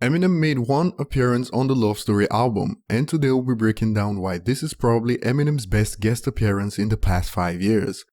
Eminem made one appearance on the Love Story album, and today we'll be breaking down why this is probably Eminem's best guest appearance in the past 5 years.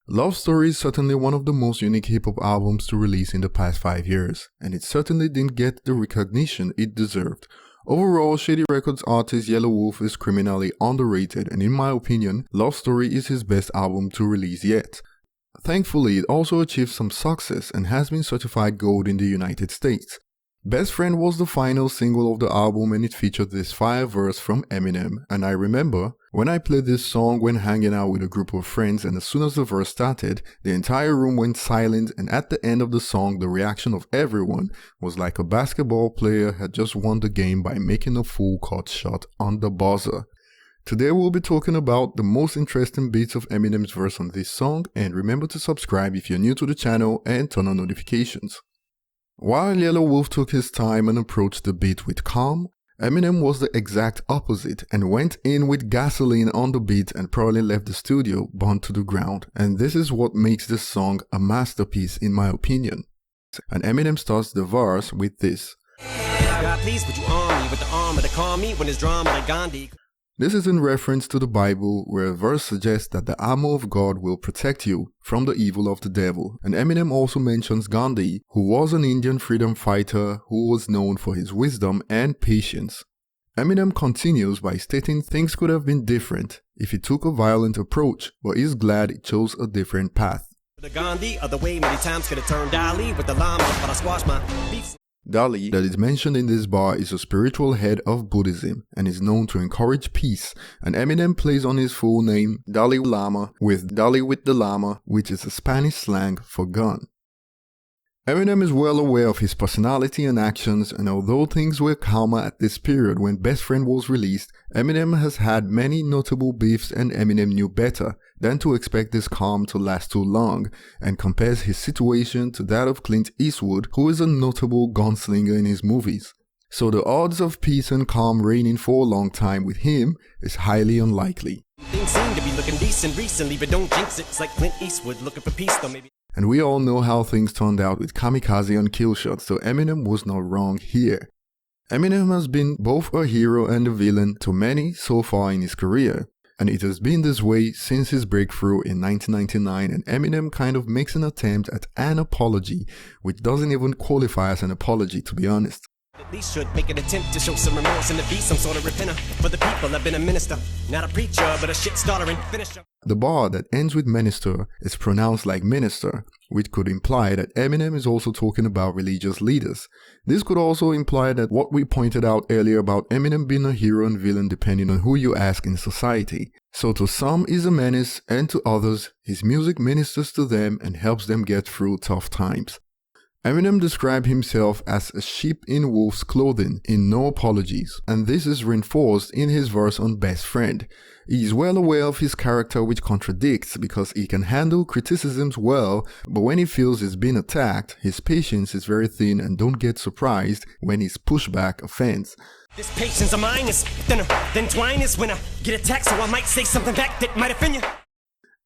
Love Story is certainly one of the most unique hip-hop albums to release in the past 5 years, and it certainly didn't get the recognition it deserved. Overall, Shady Records artist Yelawolf is criminally underrated, and in my opinion, Love Story is his best album to release yet. Thankfully, it also achieved some success and has been certified gold in the United States. Best Friend was the final single of the album, and it featured this fire verse from Eminem, and I remember when I played this song when hanging out with a group of friends, and as soon as the verse started, the entire room went silent, and at the end of the song the reaction of everyone was like a basketball player had just won the game by making a full court shot on the buzzer. Today we'll be talking about the most interesting bits of Eminem's verse on this song, and remember to subscribe if you're new to the channel and turn on notifications. While Yelawolf took his time and approached the beat with calm, Eminem was the exact opposite and went in with gasoline on the beat and probably left the studio burnt to the ground, and this is what makes this song a masterpiece in my opinion. And Eminem starts the verse with this. God, please, would you arm me with the armor to calm me when it's drama like Gandhi? This is in reference to the Bible, where a verse suggests that the armor of God will protect you from the evil of the devil. And Eminem also mentions Gandhi, who was an Indian freedom fighter who was known for his wisdom and patience. Eminem continues by stating things could have been different if he took a violent approach, but is glad he chose a different path. The Gandhi of the way many times could have turned Dali with the llama, but I squashed my beats. Dali, that is mentioned in this bar, is a spiritual head of Buddhism and is known to encourage peace, and Eminem plays on his full name Dalai Lama with Dali with the Llama, which is a Spanish slang for gun. Eminem is well aware of his personality and actions, and although things were calmer at this period when Best Friend was released, Eminem has had many notable beefs, and Eminem knew better than to expect this calm to last too long, and compares his situation to that of Clint Eastwood, who is a notable gunslinger in his movies. So the odds of peace and calm reigning for a long time with him is highly unlikely. Things seem to be looking decent recently, but don't jinx it. It's like Clint Eastwood looking for peace though, maybe. And we all know how things turned out with Kamikaze and Killshot, so Eminem was not wrong here. Eminem has been both a hero and a villain to many so far in his career, and it has been this way since his breakthrough in 1999, and Eminem kind of makes an attempt at an apology, which doesn't even qualify as an apology, to be honest. At least should make an attempt to show some remorse and to be some sort of repenter. For the people, I've been a minister, not a preacher, but a shit starter and finisher. The bar that ends with minister is pronounced like minister, which could imply that Eminem is also talking about religious leaders. This could also imply that what we pointed out earlier about Eminem being a hero and villain depending on who you ask in society. So to some he's a menace, and to others his music ministers to them and helps them get through tough times. Eminem described himself as a sheep in wolf's clothing in No Apologies, and this is reinforced in his verse on Best Friend. He is well aware of his character, which contradicts because he can handle criticisms well, but when he feels he's been attacked, his patience is very thin, and don't get surprised when his pushback offends. This patience of mine is thinner than twine is when I get attacked, so I might say something back that might offend you.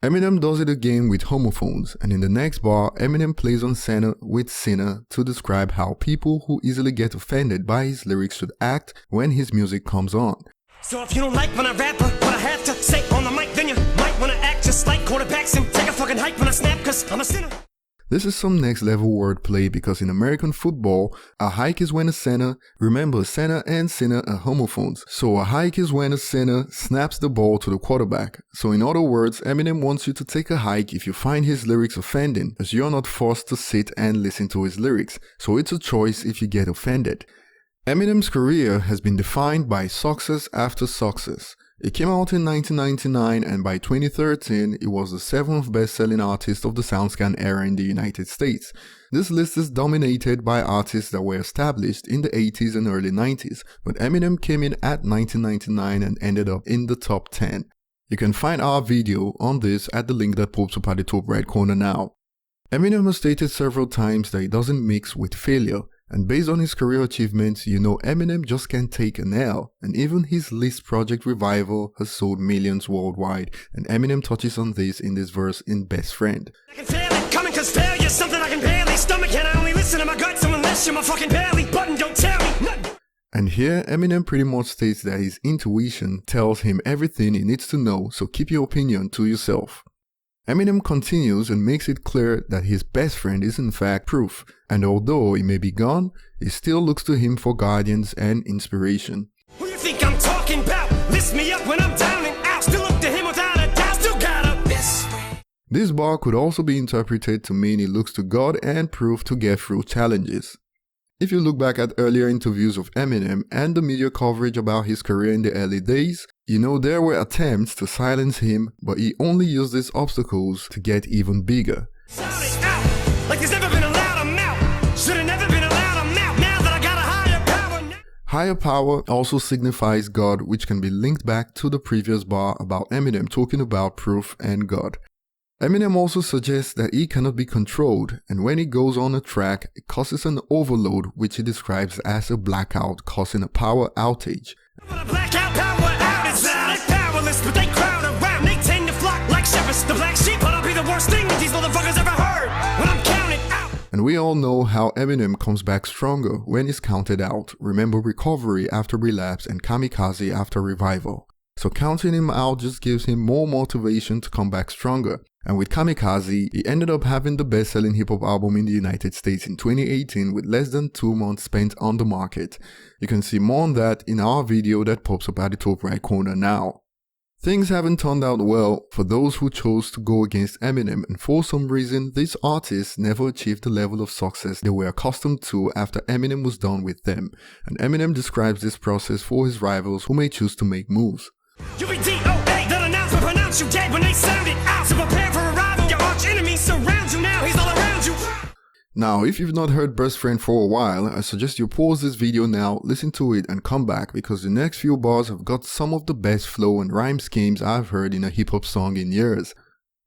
Eminem does it again with homophones, and in the next bar, Eminem plays on Senna with Sinner to describe how people who easily get offended by his lyrics should act when his music comes on. So if you don't like when I rap what I have to say on the mic, then you might wanna act just like quarterbacks and take a fucking hike when I snap, cause I'm a sinner. This is some next level wordplay, because in American football, a hike is when a center, remember center and sinner are homophones, so a hike is when a center snaps the ball to the quarterback. So in other words, Eminem wants you to take a hike if you find his lyrics offending, as you're not forced to sit and listen to his lyrics, so it's a choice if you get offended. Eminem's career has been defined by success after success. It came out in 1999, and by 2013, it was the 7th best-selling artist of the SoundScan era in the United States. This list is dominated by artists that were established in the 80s and early 90s, but Eminem came in at 1999 and ended up in the top 10. You can find our video on this at the link that pops up at the top right corner now. Eminem has stated several times that he doesn't mix with failure, And based on his career achievements, you know Eminem just can't take an L, and even his least project Revival has sold millions worldwide, and Eminem touches on this in this verse in Best Friend. I can feel it coming cause failure's something I can barely stomach, and I only listen to my gut, so unless you're my fucking belly button, don't tell me nothing. And here Eminem pretty much states that his intuition tells him everything he needs to know, so keep your opinion to yourself. Eminem continues and makes it clear that his best friend is in fact Proof, and although he may be gone, he still looks to him for guidance and inspiration. Who you think I'm talking about? Lift me up when I'm down and out. Still look to him without a doubt. Still got a best friend. This bar could also be interpreted to mean he looks to God and Proof to get through challenges. If you look back at earlier interviews of Eminem and the media coverage about his career in the early days, you know there were attempts to silence him, but he only used these obstacles to get even bigger. Shout it out, like there's never been a louder mouth. Should've never been a louder mouth. Now that I got a higher power now. Higher power also signifies God, which can be linked back to the previous bar about Eminem talking about Proof and God. Eminem also suggests that he cannot be controlled, and when he goes on a track, it causes an overload, which he describes as a blackout, causing a power outage. A blackout power out is loud. They're powerless, but they crowd around. They tend to flock like shepherds. The black sheep, but I'll be the worst thing that these motherfuckers ever heard when I'm counted out. And we all know how Eminem comes back stronger when he's counted out. Remember Recovery after Relapse and Kamikaze after Revival. So counting him out just gives him more motivation to come back stronger. And with Kamikaze, he ended up having the best-selling hip-hop album in the United States in 2018 with less than 2 months spent on the market. You can see more on that in our video that pops up at the top right corner now. Things haven't turned out well for those who chose to go against Eminem, and for some reason these artists never achieved the level of success they were accustomed to after Eminem was done with them. And Eminem describes this process for his rivals who may choose to make moves. You be DOA, that announcement pronounce you dead when they sound it out. So prepare for arrival, your arch enemy surrounds you now, he's all around you. Now, if you've not heard Best Friend for a while, I suggest you pause this video now, listen to it and come back, because the next few bars have got some of the best flow and rhyme schemes I've heard in a hip hop song in years.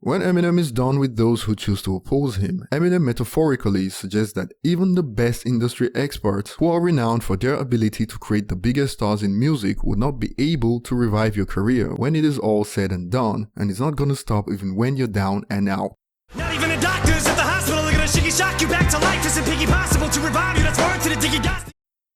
When Eminem is done with those who choose to oppose him, Eminem metaphorically suggests that even the best industry experts who are renowned for their ability to create the biggest stars in music would not be able to revive your career when it is all said and done, and it's not gonna stop even when you're down and out. Not even the doctors at the hospital are gonna shiggy shock you back to life. Isn't piggy possible to revive you? That's word to the diggy dust.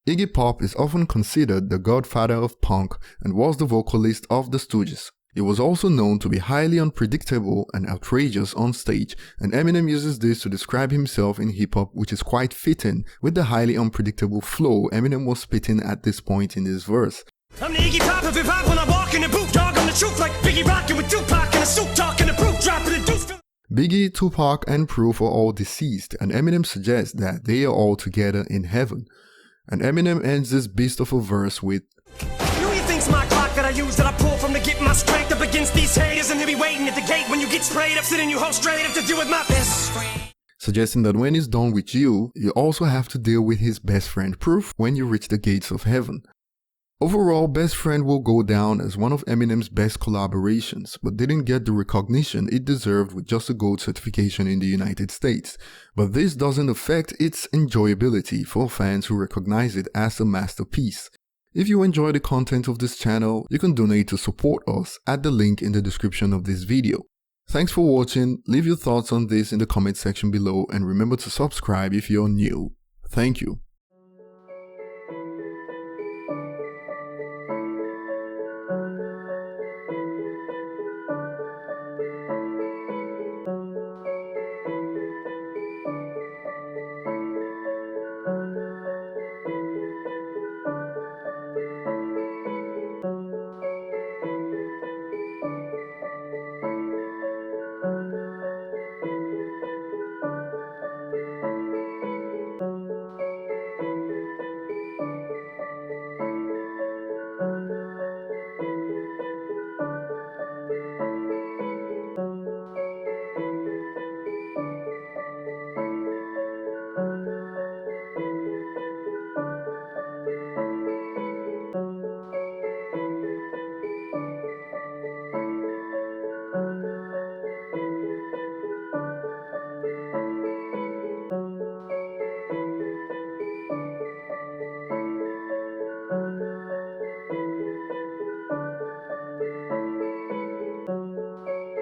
Iggy Pop is often considered the godfather of punk and was the vocalist of the Stooges. He was also known to be highly unpredictable and outrageous on stage, and Eminem uses this to describe himself in hip-hop, which is quite fitting with the highly unpredictable flow Eminem was spitting at this point in this verse. I'm the Iggy Pop of hip-hop when I walk in the booth. Dog on the truth like Biggie rockin' with Tupac and a suit talking the proof, dropping the deuce. Biggie, Tupac, and Proof are all deceased, and Eminem suggests that they are all together in heaven. And Eminem ends this beast of a verse with, Who you think's my clock that I use, that I pull from to get my strength up against these haters, and he'll be waiting at the gate when you get sprayed up, sitting you whole straight up to deal with my best friend. Suggesting that when he's done with you, you also have to deal with his best friend Proof when you reach the gates of heaven. Overall, Best Friend will go down as one of Eminem's best collaborations, but didn't get the recognition it deserved with just a gold certification in the United States. But this doesn't affect its enjoyability for fans who recognize it as a masterpiece. If you enjoy the content of this channel, you can donate to support us at the link in the description of this video. Thanks for watching, leave your thoughts on this in the comment section below, and remember to subscribe if you're new. Thank you.